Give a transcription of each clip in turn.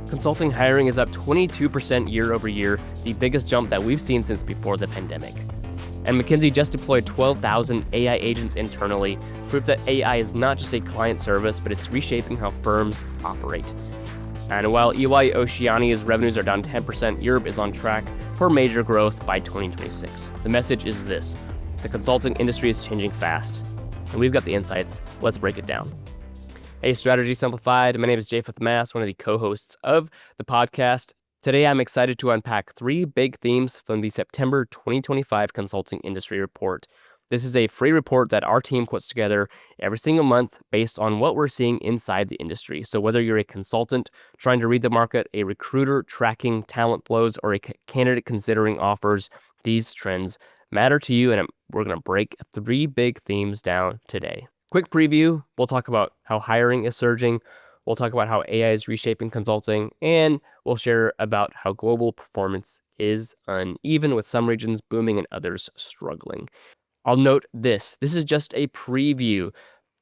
Consulting hiring is up 22% year over year, the biggest jump that we've seen since before the pandemic. And McKinsey just deployed 12,000 AI agents internally, proof that AI is not just a client service, but it's reshaping how firms operate. And while EY Oceania's revenues are down 10%, Europe is on track for major growth by 2026. The message is this: the consulting industry is changing fast, and we've got the insights. Let's break it down. Hey, Strategy Simplified. My name is Japheth, one of the co-hosts of the podcast. Today, I'm excited to unpack three big themes from the September 2025 Consulting Industry Report. This is a free report that our team puts together every single month based on what we're seeing inside the industry. So whether you're a consultant trying to read the market, a recruiter tracking talent flows, or a candidate considering offers, these trends matter to you, and we're going to break three big themes down today. Quick preview, we'll talk about how hiring is surging, we'll talk about how AI is reshaping consulting, and we'll share about how global performance is uneven, with some regions booming and others struggling. I'll note this is just a preview.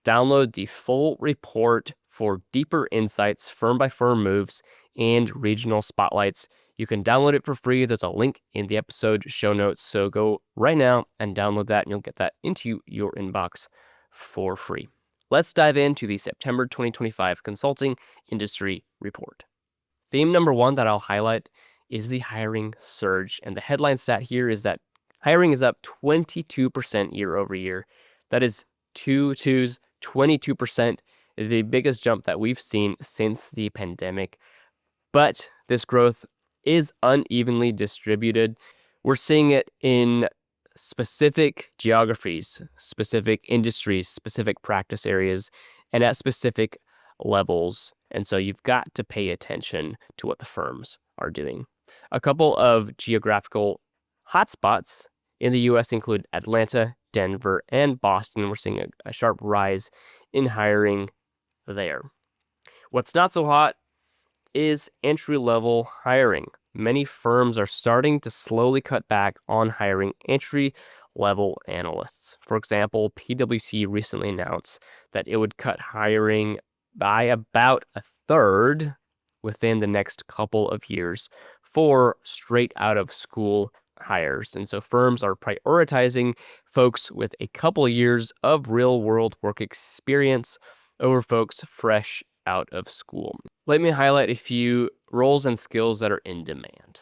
Download the full report for deeper insights, firm by firm moves, and regional spotlights. You can download it for free. There's a link in the episode show notes, so go right now and download that, and you'll get that into your inbox for free. Let's dive into the September 2025 Consulting Industry Report. Theme number one that I'll highlight is the hiring surge. And the headline stat here is that hiring is up 22% year over year. That is 22%, the biggest jump that we've seen since the pandemic. But this growth is unevenly distributed. We're seeing it in specific geographies, specific industries, specific practice areas, and at specific levels. And so you've got to pay attention to what the firms are doing. A couple of geographical hotspots in the U.S. include Atlanta, Denver, and Boston. We're seeing a sharp rise in hiring there. What's not so hot is entry-level hiring. Many firms are starting to slowly cut back on hiring entry-level analysts. For example, PwC recently announced that it would cut hiring by about a third within the next couple of years for straight out of school hires. And so firms are prioritizing folks with a couple of years of real-world work experience over folks fresh out of school. Let me highlight a few roles and skills that are in demand.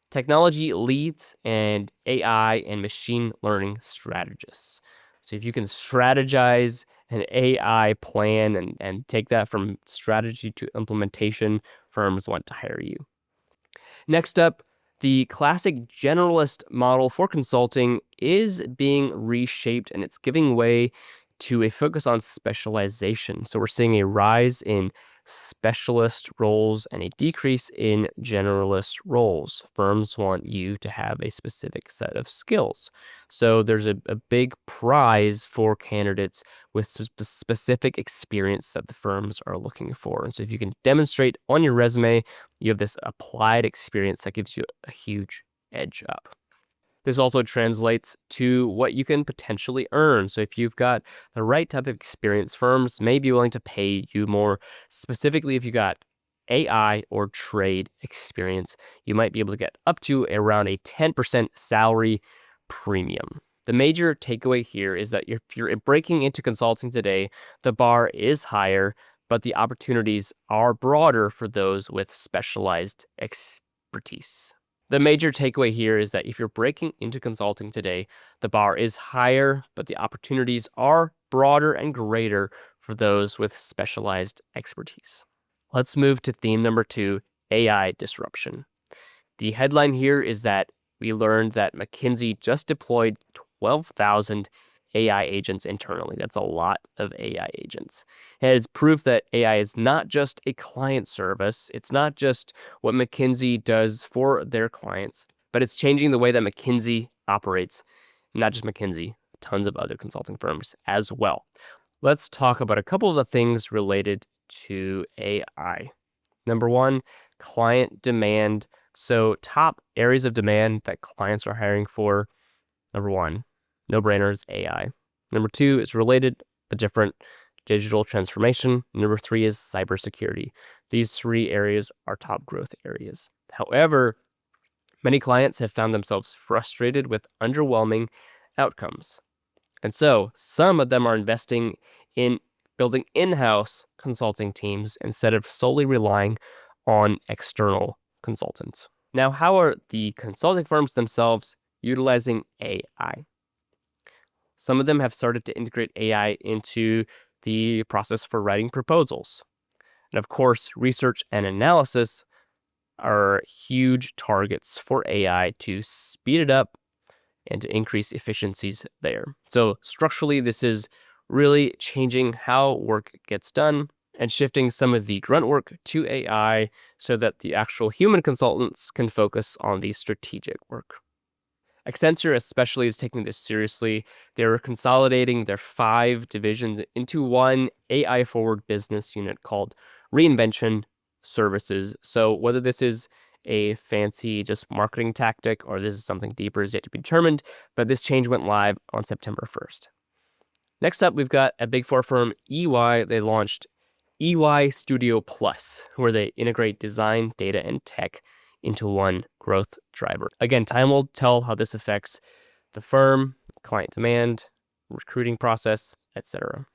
Technology leads and AI and machine learning strategists. So if you can strategize an AI plan and take that from strategy to implementation, firms want to hire you. Next up, the classic generalist model for consulting is being reshaped, and it's giving way to a focus on specialization. So we're seeing a rise in specialist roles and a decrease in generalist roles. Firms want you to have a specific set of skills. So there's a big prize for candidates with specific experience that the firms are looking for. And so if you can demonstrate on your resume, you have this applied experience that gives you a huge edge up. This also translates to what you can potentially earn. So if you've got the right type of experience, firms may be willing to pay you more. Specifically, if you got AI or trade experience, you might be able to get up to around a 10% salary premium. The major takeaway here is that if you're breaking into consulting today, the bar is higher, but the opportunities are broader for those with specialized expertise. The major takeaway here is that if you're breaking into consulting today, the bar is higher, but the opportunities are broader and greater for those with specialized expertise. Let's move to theme number two, AI disruption. The headline here is that we learned that McKinsey just deployed 12,000 AI agents internally. That's a lot of AI agents. And it's proof that AI is not just a client service. It's not just what McKinsey does for their clients, but it's changing the way that McKinsey operates. Not just McKinsey, tons of other consulting firms as well. Let's talk about a couple of the things related to AI. Number one, client demand. So top areas of demand that clients are hiring for. Number one, no-brainer is AI. Number two, it's related but different, digital transformation. Number 3 is cybersecurity. These 3 areas are top growth areas. However, many clients have found themselves frustrated with underwhelming outcomes. And so some of them are investing in building in-house consulting teams instead of solely relying on external consultants. Now, how are the consulting firms themselves utilizing AI? Some of them have started to integrate AI into the process for writing proposals. And of course, research and analysis are huge targets for AI to speed it up and to increase efficiencies there. So structurally, this is really changing how work gets done and shifting some of the grunt work to AI so that the actual human consultants can focus on the strategic work. Accenture especially is taking this seriously. They're consolidating their 5 divisions into one AI-forward business unit called Reinvention Services. So whether this is a fancy just marketing tactic or this is something deeper is yet to be determined, but this change went live on September 1st. Next up, we've got a Big Four firm, EY. They launched EY Studio Plus, where they integrate design, data, and tech into one growth driver. Again, time will tell how this affects the firm, client demand, recruiting process, etc.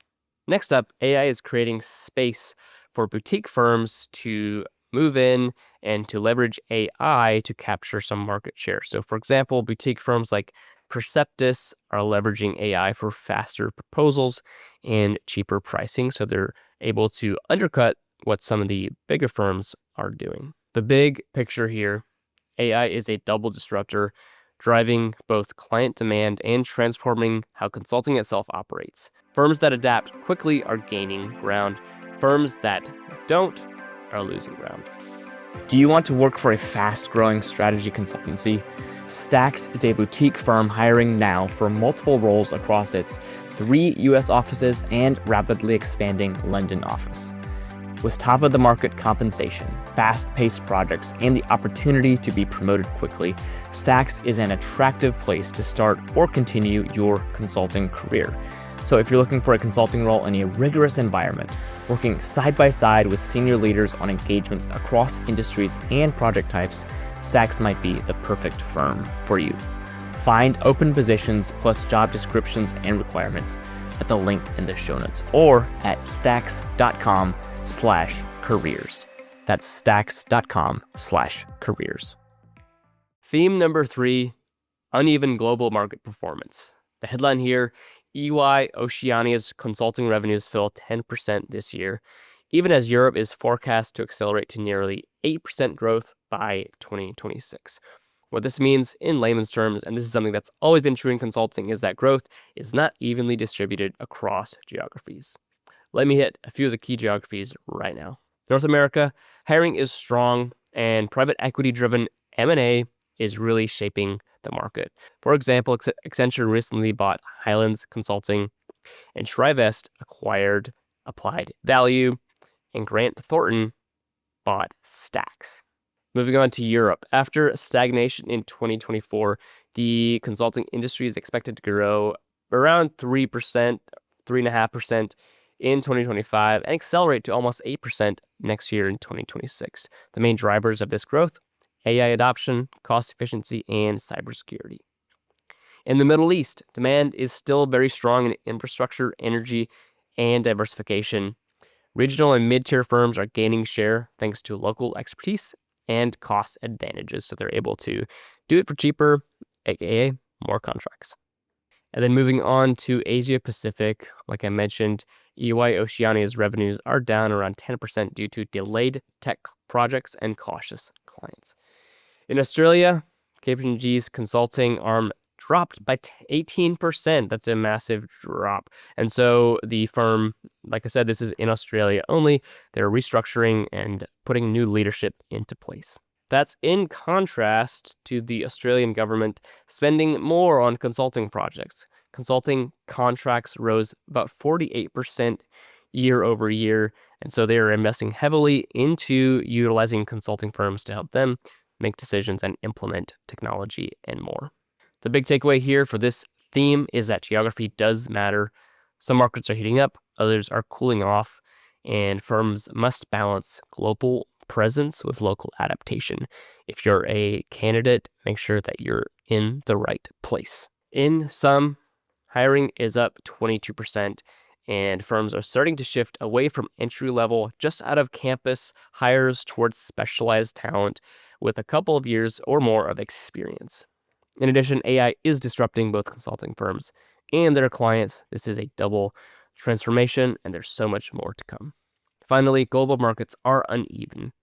Next up, AI is creating space for boutique firms to move in and to leverage AI to capture some market share. So for example, boutique firms like Perceptus are leveraging AI for faster proposals and cheaper pricing, so they're able to undercut what some of the bigger firms are doing. The big picture here, AI is a double disruptor, driving both client demand and transforming how consulting itself operates. Firms that adapt quickly are gaining ground. Firms that don't are losing ground. Do you want to work for a fast-growing strategy consultancy? Stax is a boutique firm hiring now for multiple roles across its 3 U.S. offices and rapidly expanding London office. With top-of-the-market compensation, fast-paced projects, and the opportunity to be promoted quickly, Stax is an attractive place to start or continue your consulting career. So if you're looking for a consulting role in a rigorous environment, working side by side with senior leaders on engagements across industries and project types, Stax might be the perfect firm for you. Find open positions plus job descriptions and requirements at the link in the show notes or at stax.com/careers. That's stax.com/careers. Theme number 3, uneven global market performance. The headline here, EY Oceania's consulting revenues fell 10% this year, even as Europe is forecast to accelerate to nearly 8% growth by 2026. What this means in layman's terms, and this is something that's always been true in consulting, is that growth is not evenly distributed across geographies. Let me hit a few of the key geographies right now. North America, hiring is strong, and private equity-driven M&A is really shaping the market. For example, Accenture recently bought Highlands Consulting, and Trivest acquired Applied Value, and Grant Thornton bought Stax. Moving on to Europe. After stagnation in 2024, the consulting industry is expected to grow around 3%, 3.5% in 2025, and accelerate to almost 8% next year in 2026. The main drivers of this growth: AI adoption, cost efficiency, and cybersecurity. In the Middle East, demand is still very strong in infrastructure, energy, and diversification. Regional and mid-tier firms are gaining share thanks to local expertise and cost advantages, so they're able to do it for cheaper, aka more contracts. And then moving on to Asia Pacific, like I mentioned, EY Oceania's revenues are down around 10% due to delayed tech projects and cautious clients. In Australia, KPMG's consulting arm dropped by 18%. That's a massive drop. And so the firm, like I said, this is in Australia only. They're restructuring and putting new leadership into place. That's in contrast to the Australian government spending more on consulting projects. Consulting contracts rose about 48% year over year. And so they are investing heavily into utilizing consulting firms to help them make decisions and implement technology and more. The big takeaway here for this theme is that geography does matter. Some markets are heating up, others are cooling off, and firms must balance global presence with local adaptation. If you're a candidate, make sure that you're in the right place. In sum, hiring is up 22%, and firms are starting to shift away from entry-level, just out of campus hires towards specialized talent with a couple of years or more of experience. In addition, AI is disrupting both consulting firms and their clients. This is a double transformation, and there's so much more to come. Finally, global markets are uneven.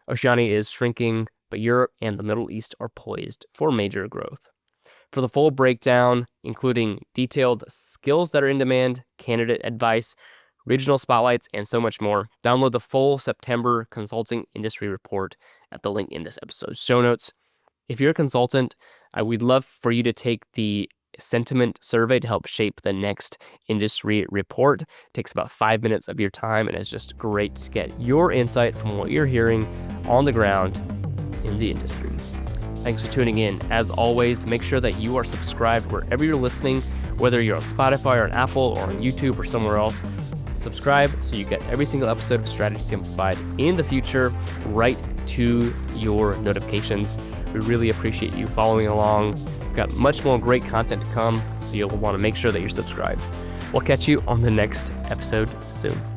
Oceania is shrinking, but Europe and the Middle East are poised for major growth. For the full breakdown, including detailed skills that are in demand, candidate advice, regional spotlights, and so much more, download the full September Consulting Industry Report at the link in this episode's show notes. If you're a consultant, I would love for you to take the sentiment survey to help shape the next industry report. It takes about 5 minutes of your time, and it's just great to get your insight from what you're hearing on the ground in the industry. Thanks for tuning in. As always, make sure that you are subscribed wherever you're listening, whether you're on Spotify or on Apple or on YouTube or somewhere else. Subscribe so you get every single episode of Strategy Simplified in the future right to your notifications. We really appreciate you following along. We've got much more great content to come, so you'll want to make sure that you're subscribed. We'll catch you on the next episode soon.